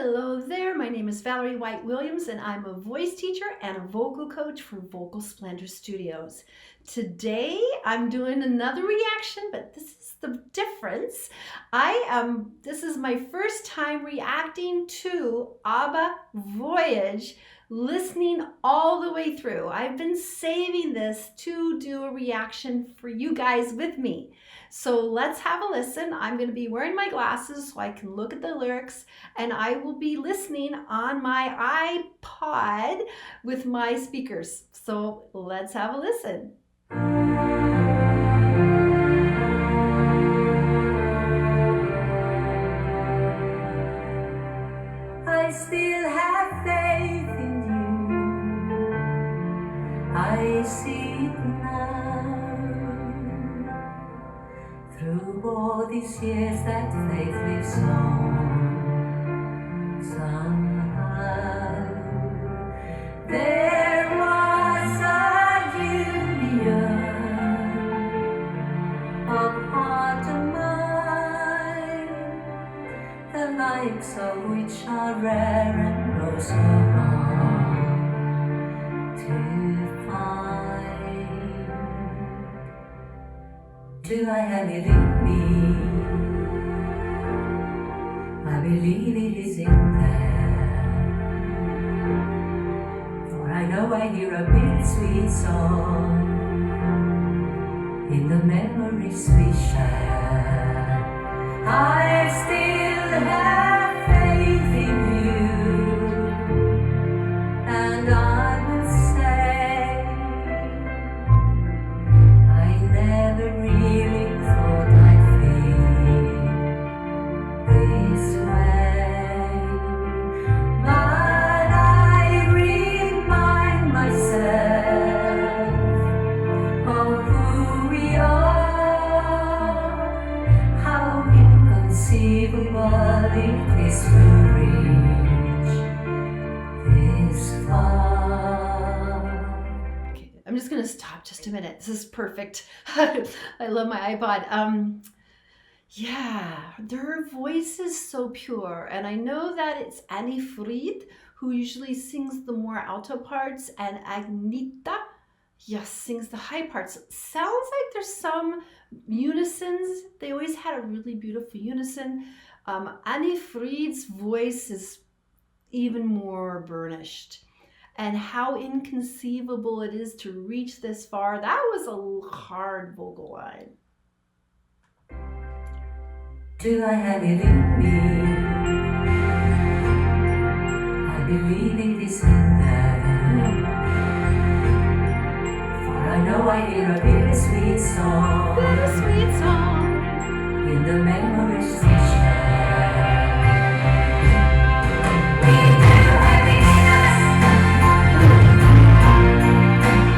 Hello there, my name is Valerie White-Williams and I'm a voice teacher and a vocal coach for Vocal Splendor Studios. Today I'm doing another reaction, but this is the difference. This is my first time reacting to Abba Voyage, listening all the way through. I've been saving this to do a reaction for you guys with me. So let's have a listen. I'm going to be wearing my glasses so I can look at the lyrics, and I will be listening on my iPod with my speakers. So let's have a listen. I still have faith in you. I see it now. Through all these years that faith lives on, somehow there was a union of heart and mind, the likes of which are rare and oh so hard to find. Do I have it in me? I believe it is in there, for I know I hear a bittersweet song in the memories we share. I still have faith in you, and I would say I never really thought I'd feel this way, but I remind myself of who we are, how inconceivable it is to reach this far. Okay, I'm just going to stop just a minute. This is perfect. I love my iPod. Yeah, their voice is so pure, and I know that it's Annie Fried who usually sings the more alto parts, and Agnita, yes, sings the high parts. It sounds like there's some unisons. They always had a really beautiful unison. Annie Fried's voice is even more burnished. And how inconceivable it is to reach this far. That was a hard vocal line. Do I have it in me? I believe it is in there, for I know I hear a bittersweet song, Bittersweet song in the memories we share. We do have it in us.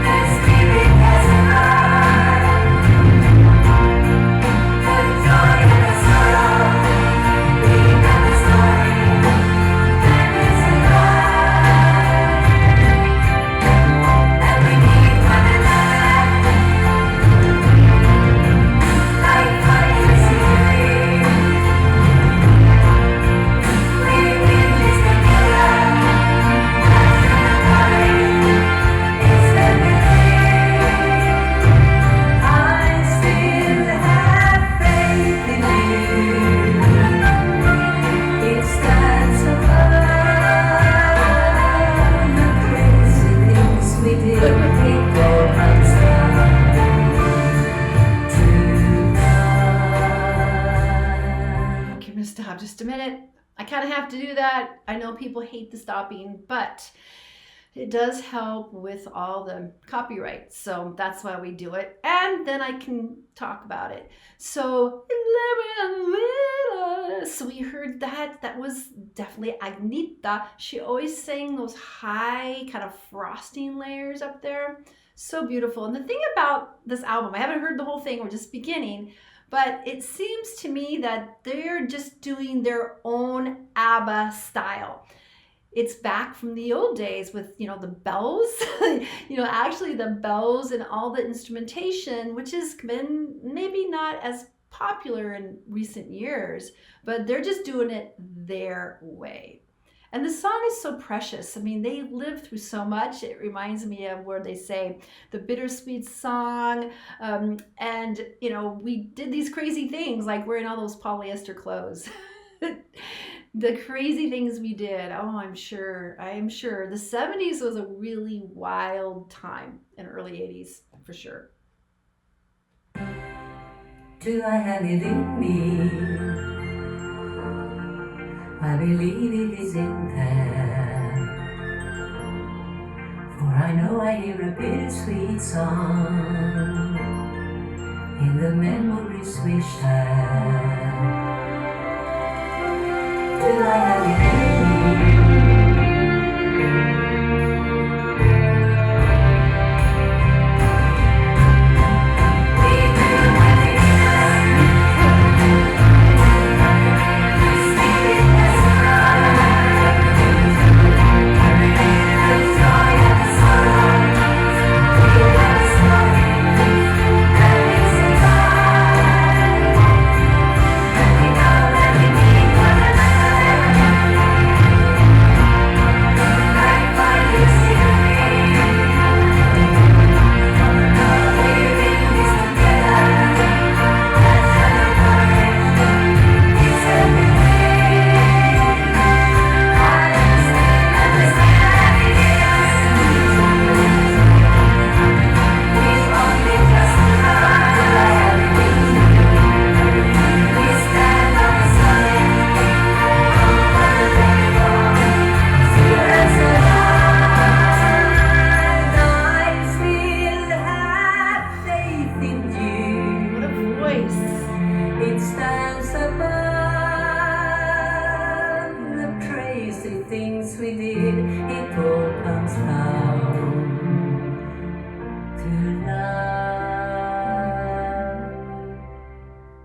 The spirit has arrived. The joy and the sorrow, we got the story that is alive. And we need one another, like fighters in the ring. We win this together, that's the glory, it's everything. I still have faith in you. It stands above the crazy things we did. It all comes down to love. Okay, I'm gonna stop just a minute. I kind of have to do that. I know people hate the stopping, but it does help with all the copyright. So that's why we do it. And then I can talk about it. So we heard that. That was definitely Agnita. She always sang those high kind of frosting layers up there. So beautiful. And the thing about this album, I haven't heard the whole thing, we're just beginning, but it seems to me that they're just doing their own ABBA style. It's back from the old days with, the bells, actually the bells and all the instrumentation, which has been maybe not as popular in recent years, but they're just doing it their way. And the song is so precious. I mean, they lived through so much. It reminds me of where they say the bittersweet song. And, you know, we did these crazy things like wearing all those polyester clothes. The crazy things we did. Oh, I am sure. The 70s was a really wild time, and early 80s for sure. Do I have it in me? I believe it is in there. For I know I hear a bittersweet song in the memories we share. Do I have it in me?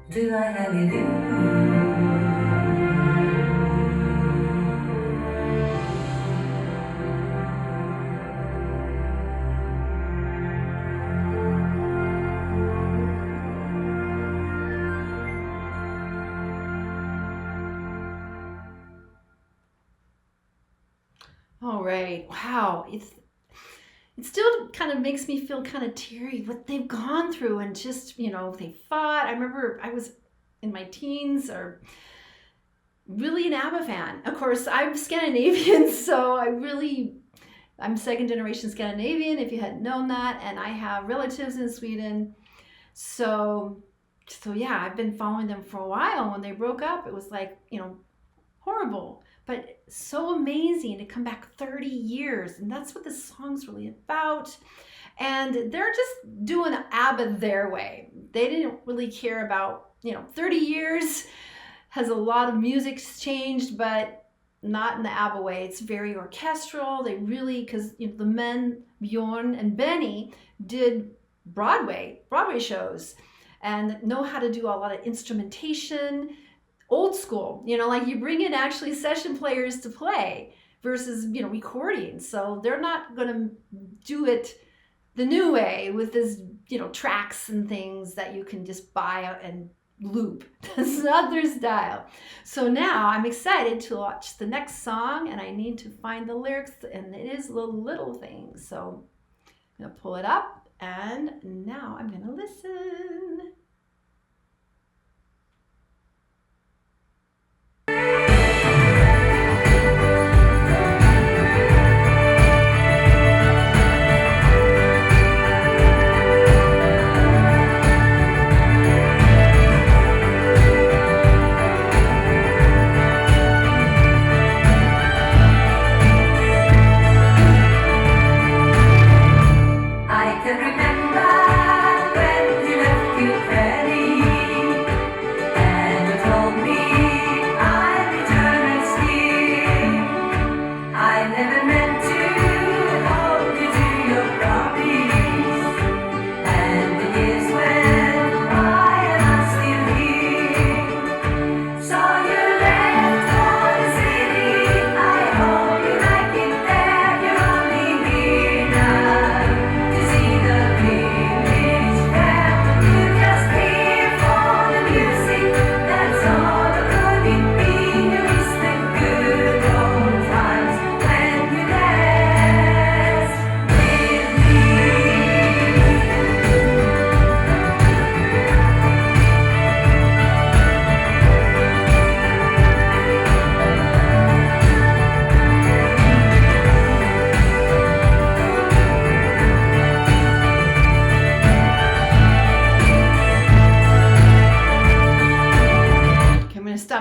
Do I have it in All right. Wow. It still kind of makes me feel kind of teary what they've gone through, and just, you know, they fought. I remember I was in my teens, or really an ABBA fan. Of course, I'm Scandinavian, so I'm second generation Scandinavian, if you hadn't known that, and I have relatives in Sweden. So yeah, I've been following them for a while. When they broke up, it was like, you know, horrible, but so amazing to come back 30 years. And that's what this song's really about. And they're just doing ABBA their way. They didn't really care about, you know, 30 years has a lot of music's changed, but not in the ABBA way. It's very orchestral. They really, because, you know, the men, Bjorn and Benny, did Broadway shows and know how to do a lot of instrumentation, old school, you know, like you bring in actually session players to play versus, you know, recording. So they're not going to do it the new way with this, you know, tracks and things that you can just buy and loop. That's not their style. So now I'm excited to watch the next song, and I need to find the lyrics, and it is the little things. So I'm going to pull it up, and now I'm going to listen. I can remember when you left your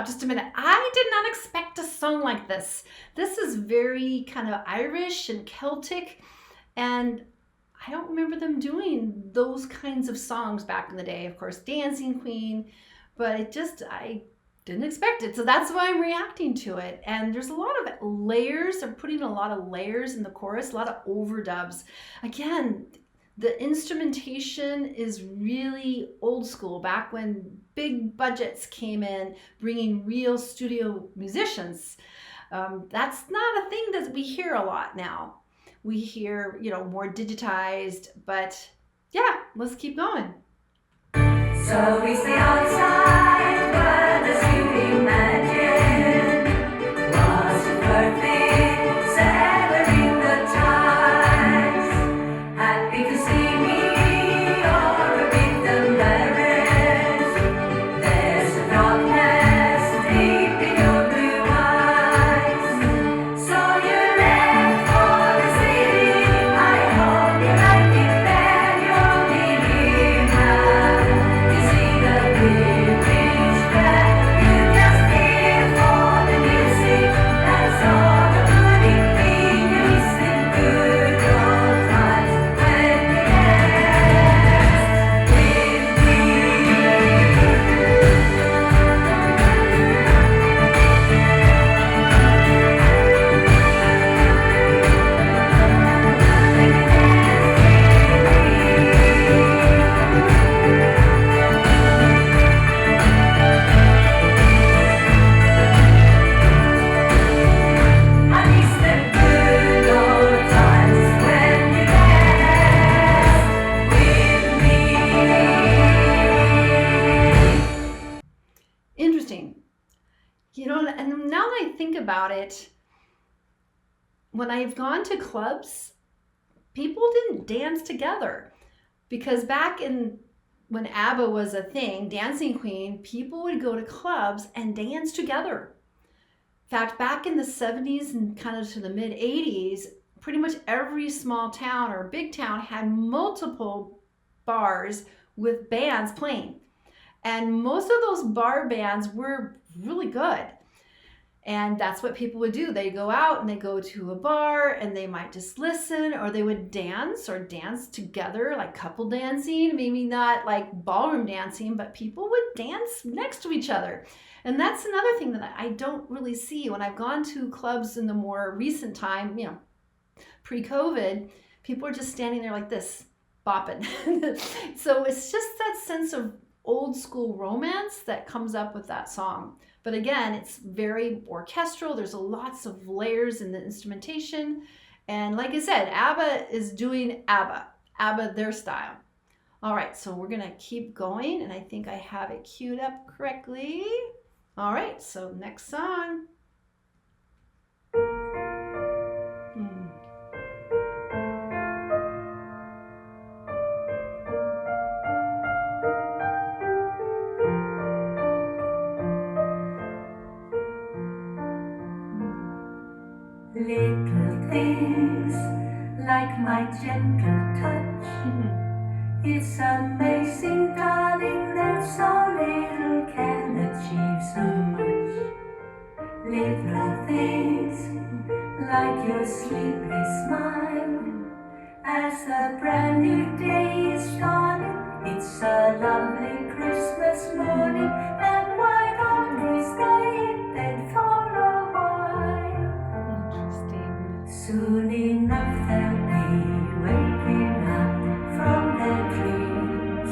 just a minute. I did not expect a song like this. This is very kind of Irish and Celtic, and I don't remember them doing those kinds of songs back in the day. Of course, Dancing Queen, but I didn't expect it. So that's why I'm reacting to it. And there's a lot of layers. They're putting a lot of layers in the chorus, a lot of overdubs. Again, the instrumentation is really old school, back when big budgets came in, bringing real studio musicians. That's not a thing that we hear a lot now. We hear, more digitized, but yeah, let's keep going. So we stay outside, but as you imagine, was it worth it, severing the ties? Happy to see me, or a bit embarrassed. There's a darkness deep in your blue eyes. So you left for the city, I hope you like it there, you'll be here now. You see the village fair, you just here for the music. That's all the good it means. You listen good old times when you danced with I miss the good old times when you danced with me. Interesting. And now that I think about it, when I've gone to clubs, people didn't dance together, because back when ABBA was a thing, Dancing Queen, people would go to clubs and dance together. In fact, back in the 70s and kind of to the mid 80s, pretty much every small town or big town had multiple bars with bands playing. And most of those bar bands were really good. And that's what people would do. They go out and they go to a bar and they might just listen, or they would dance together, like couple dancing, maybe not like ballroom dancing, but people would dance next to each other. And that's another thing that I don't really see when I've gone to clubs in the more recent time, pre-COVID, people are just standing there like this, bopping. So it's just that sense of old school romance that comes up with that song. But again, it's very orchestral. There's lots of layers in the instrumentation. And like I said, ABBA is doing ABBA their style. All right, so we're gonna keep going, and I think I have it queued up correctly. All right, so next song. Little things like my gentle touch. It's amazing, darling, that so little can achieve so much. Little things like your sleepy smile as the brand new day is dawning. It's a lovely Christmas morning, and why don't we stay in bed for a while? Soon enough they'll be waking up from their dreams,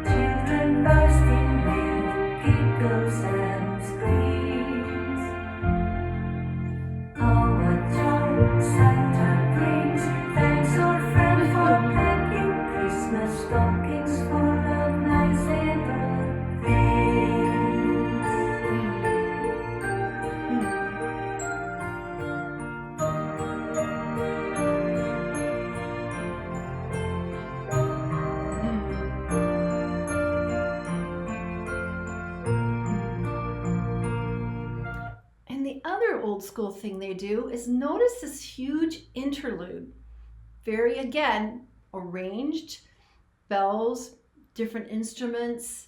children bursting with giggles and screams. Oh, what joy Santa brings! Thanks, old friend, for packing Christmas stockings full of nice little things. And the other old school thing they do is notice this huge interlude. Very, again, arranged, bells, different instruments.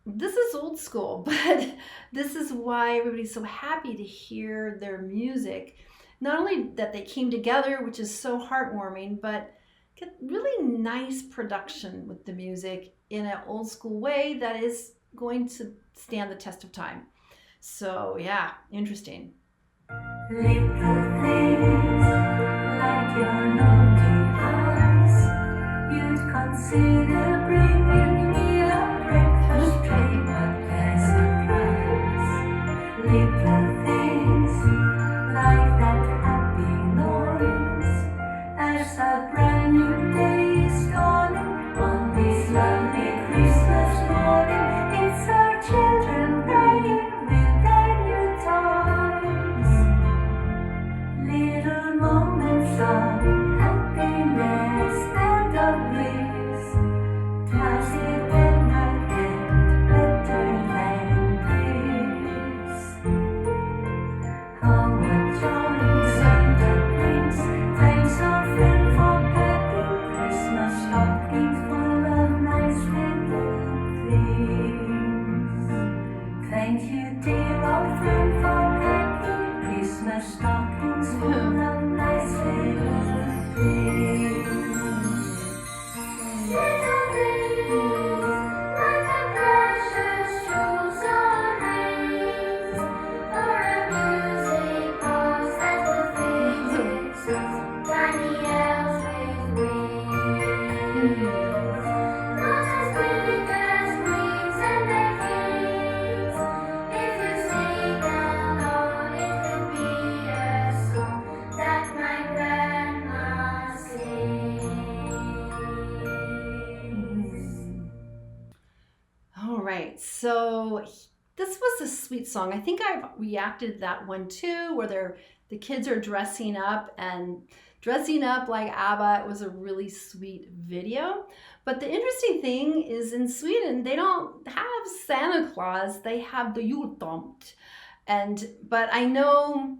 this is old school, but this is why everybody's so happy to hear their music. Not only that they came together, which is so heartwarming, but get really nice production with the music in an old school way that is going to stand the test of time. So yeah, interesting. Little things like your naughty eyes, you'd consider bringing me a breakfast tray, but there's a price. Little things like that happy noise as a brand new day is dawning on this lovely Christmas morning. It's our children playing with their new toys. Little moments of happiness and of bliss. Does it ever get better than this? Oh, what joy Santa brings! Thanks our friend for packing Christmas stockings full of nice little things. Thank you, dear old friend, for packing Christmas stockings full of nice little things. Little things like a precious jewels on rings, or a music box that will fix tiny elves with wings. Not as big as wings and their kings. If you sing along, it could be a song that my grandma sings. All right, so this was a sweet song. I think I've reacted to that one too, where the kids are dressing up like ABBA. It was a really sweet video. But the interesting thing is in Sweden, they don't have Santa Claus, they have the jultomte. But I know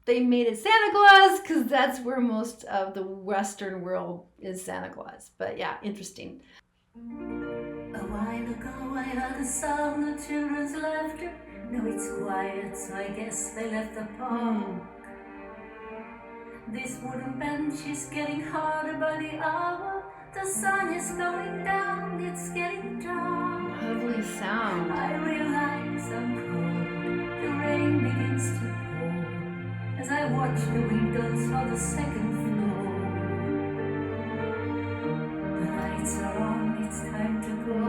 they made it Santa Claus because that's where most of the Western world is Santa Claus. But yeah, interesting. A while ago I heard the sound of children's laughter. Now it's quiet, so I guess they left the park. This wooden bench is getting harder by the hour. The sun is going down, it's getting dark. Lovely sound. I realize I'm cold. The rain begins to pour as I watch the windows of the second floor. The lights are on, it's time to go.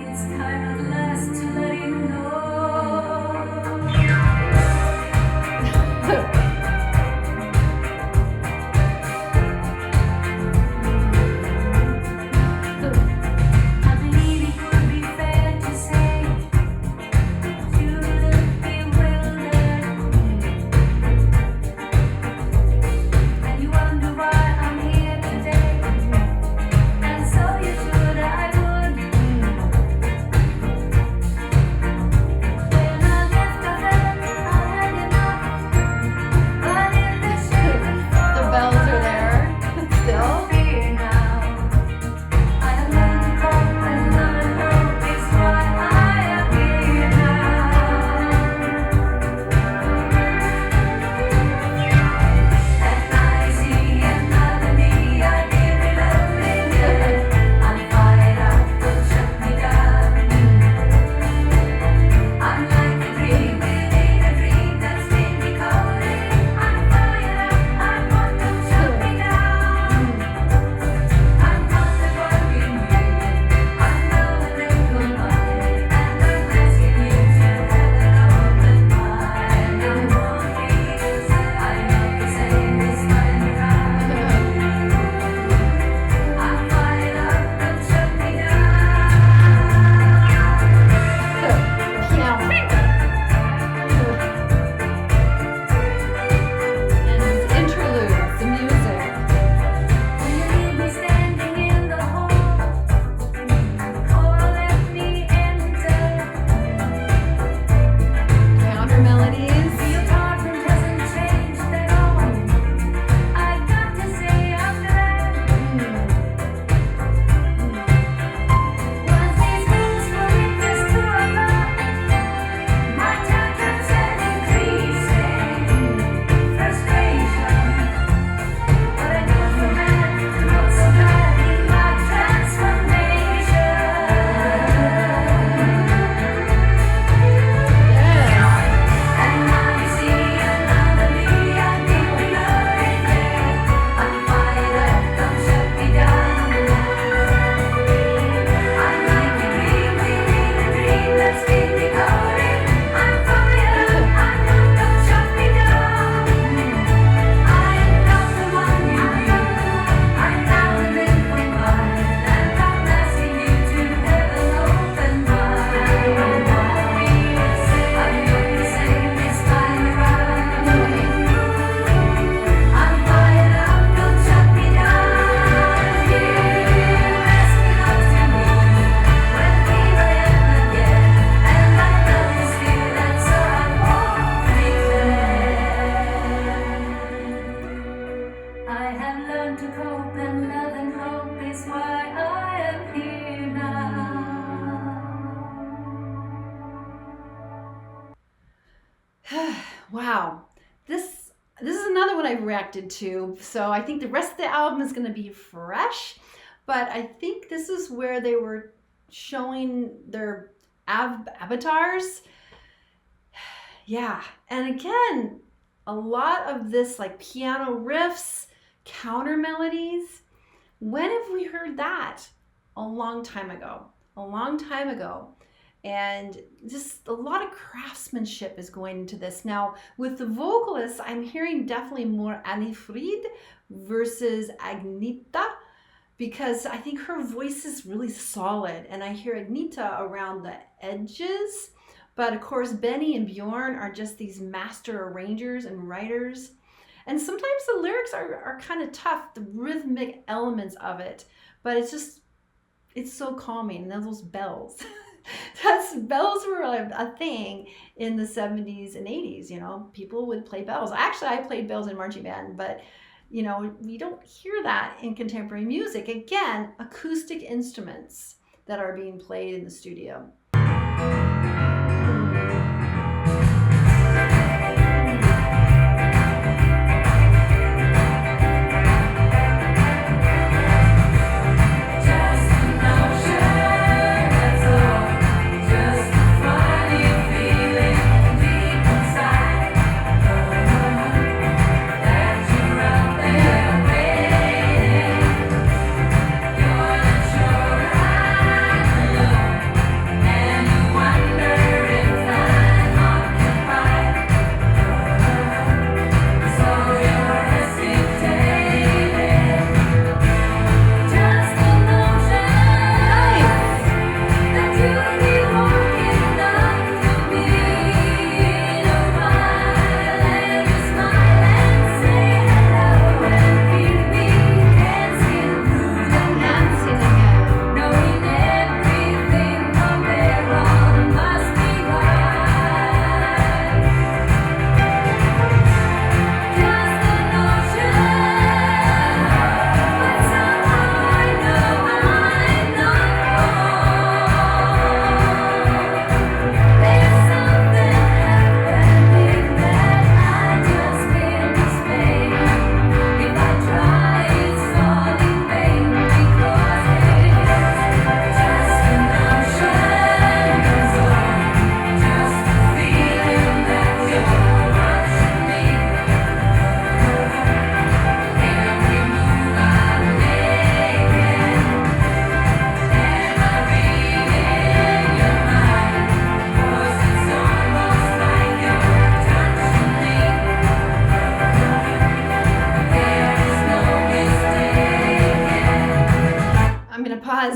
It's time at last to let him know. I believe it would be fair to say you look bewildered, and you wonder why I'm here today. And so you wow. This is another one I've reacted to. So I think the rest of the album is going to be fresh, but I think this is where they were showing their avatars. Yeah. And again, a lot of this like piano riffs, counter melodies. When have we heard that? A long time ago. And just a lot of craftsmanship is going into this. Now, with the vocalists, I'm hearing definitely more Anni-Frid versus Agneta, because I think her voice is really solid, and I hear Agneta around the edges. But of course, Benny and Bjorn are just these master arrangers and writers. And sometimes the lyrics are kind of tough, the rhythmic elements of it, but it's so calming. And those bells. Bells were a thing in the 70s and 80s, people would play bells. Actually, I played bells in marching band, but we don't hear that in contemporary music. Again, acoustic instruments that are being played in the studio.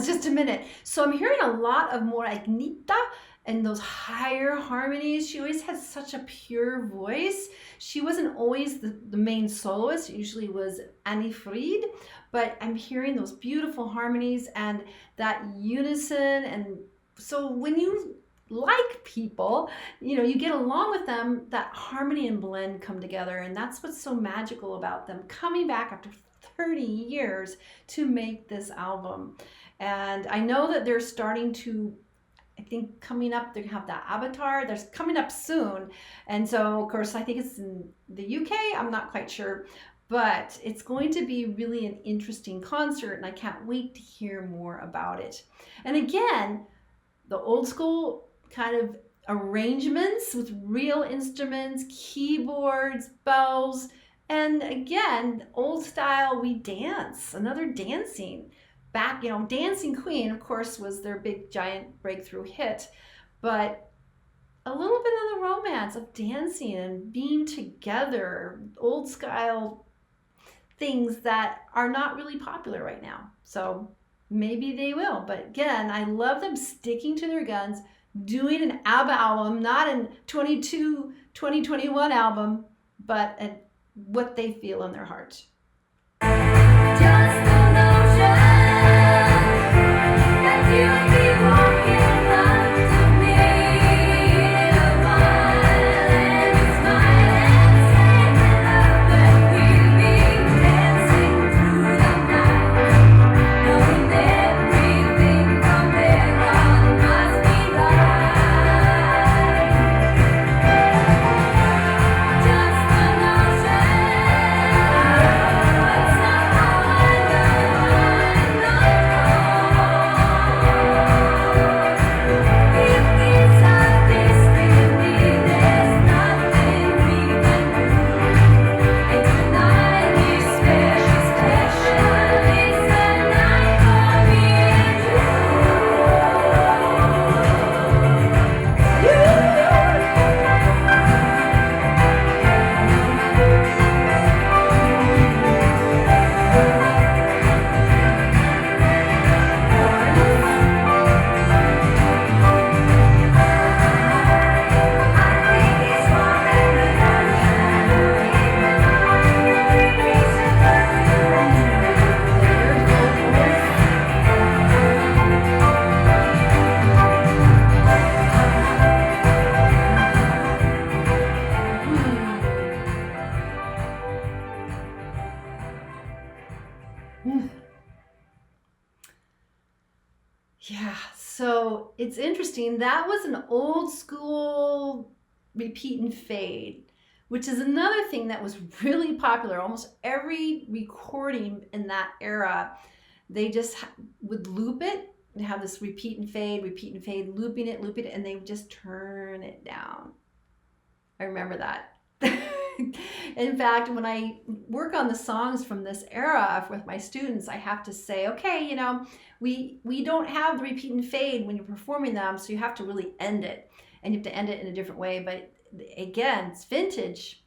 Just a minute. So I'm hearing a lot of more Agneta and those higher harmonies. She always had such a pure voice. She wasn't always the main soloist. It usually was Anni-Frid, but I'm hearing those beautiful harmonies and that unison. And so when you like people, you get along with them, that harmony and blend come together. And that's what's so magical about them coming back after 30 years to make this album. And I know that they're starting to, I think coming up, they have that Avatar. They're coming up soon. And so, of course, I think it's in the UK. I'm not quite sure. But it's going to be really an interesting concert, and I can't wait to hear more about it. And again, the old school kind of arrangements with real instruments, keyboards, bells, and again, old style, we dance, another dancing. Back, Dancing Queen, of course, was their big giant breakthrough hit, but a little bit of the romance of dancing and being together, old style things that are not really popular right now. So maybe they will, but again, I love them sticking to their guns, doing an ABBA album, not a 2021 album, but what they feel in their heart. Just Yeah, so it's interesting. That was an old school repeat and fade, which is another thing that was really popular. Almost every recording in that era, they just would loop it and have this repeat and fade, looping it, and they would just turn it down. I remember that. In fact, when I work on the songs from this era with my students, I have to say, okay, we don't have the repeat and fade when you're performing them, so you have to really end it, and you have to end it in a different way. But again, it's vintage.